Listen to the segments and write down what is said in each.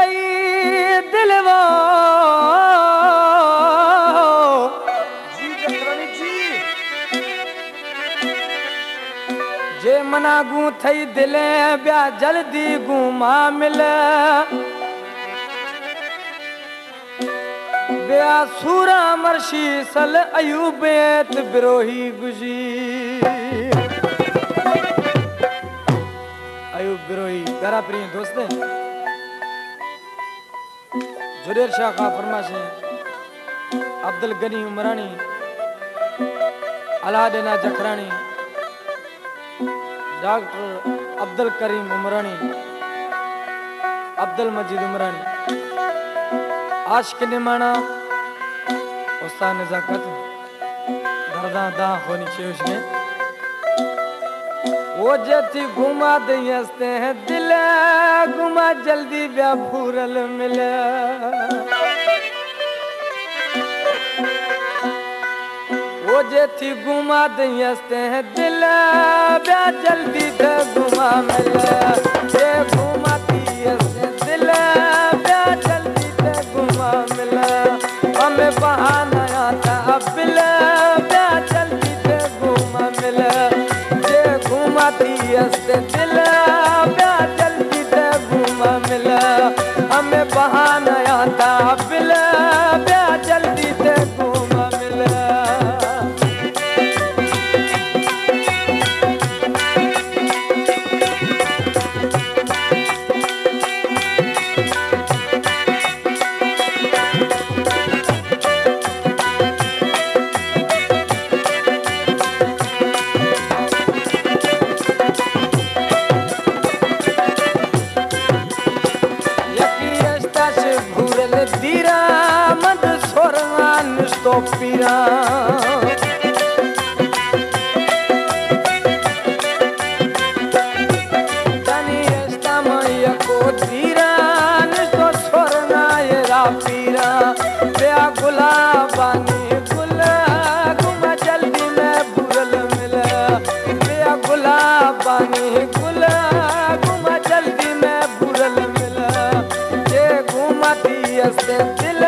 थई दिलवा जी जखरानी जी जे मना गूं थई दिले ब्या जल्दी घुमा मिल ब्या सूरा मर्शी सल अयूबेत बिरोही गुजी अयूब बिरोही प्यारा प्रिय दोस्त जुरेर शाह का फरमाशे अब्दुल गनी उमरानी अलादेना जखरानी डॉक्टर अब्दुल करीम उमरानी अब्दुल मजीद उमरानी आशिक निमाना उस्ताद नजाकत दर्दा दा होनी चाहिए उसमें वो जैसी घुमा दस्ते हैं दिल घुमा जल्दी ब्या फूरल मिले वो जैसी घुमा दस्ते हैं दिल ब्या जल्दी ते घुमा मिले ये घुमाती हंसते दिल ब्या जल्दी ते घुमा मिले हमें बहाना आता बिल ब्या जल्दी ते घुमा मिले ये घुमाती हंसते दिल ब्या जल्दी ते घुमा मिले हमें बहाना आता बिल ब्या जल्दी ते घुमा मिले दीरा मद सोरवान तो पीरा तनी एस्तामय को दीरा तो सोरना ये रा पीरा ब्या गुलाबानी गुला गुमा जल्दी में बुरल मिला ब्या गुलाबानी गुला गुमा जल्दी में बुरल मिला ये घुमाती से दिल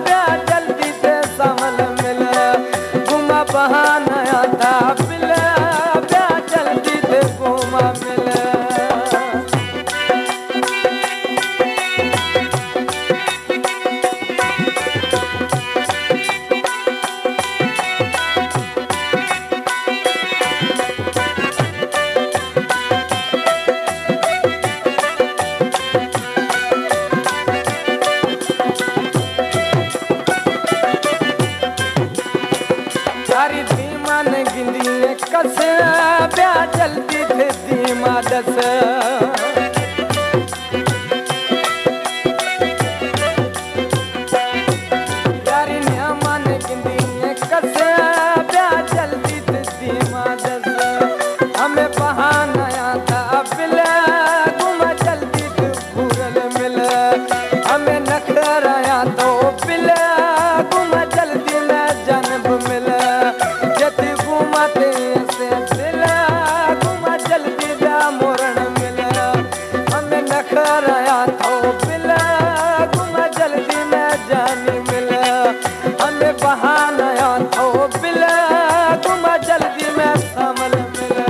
ब्या जल्दी से संभल मिला घुमा बहाना आता बिल ब्या जल्दी से घुमा मिला कस ब्या जल्दी थे धीमा दस यारी न्यामान गिंदी कस ब्या जल्दी थे धीमा दस हमें बहाना आता बिल घुमा जल्दी थे भूरल मिल हमें नखराया तो बिल घुमा जल्दी में जन्म मिल जति घुमाते से दिल घुमा जल्दी ब्या मोरण मिल हमें नखराया तो बिल घुमा जल्दी में जानी मिल हमें बहाना तो बिल घुमा जल्दी में संभल मिल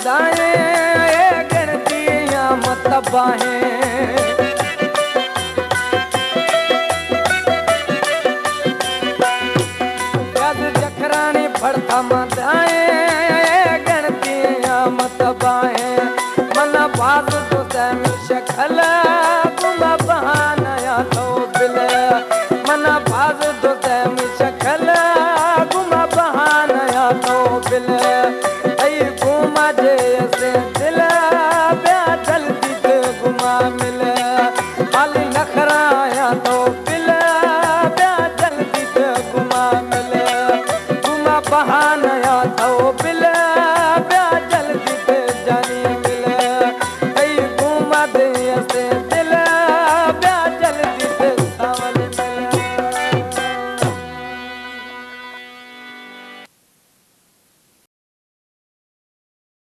दाए गणतियां मत बाहें जखरानी फड़ता मदाए गणतियां मत बाहें मन बाज तो तैम शखल गुमा बहाना तो बिल मन बाज तो तैम शखल गुमा बहाना तो बिल घुमा जे से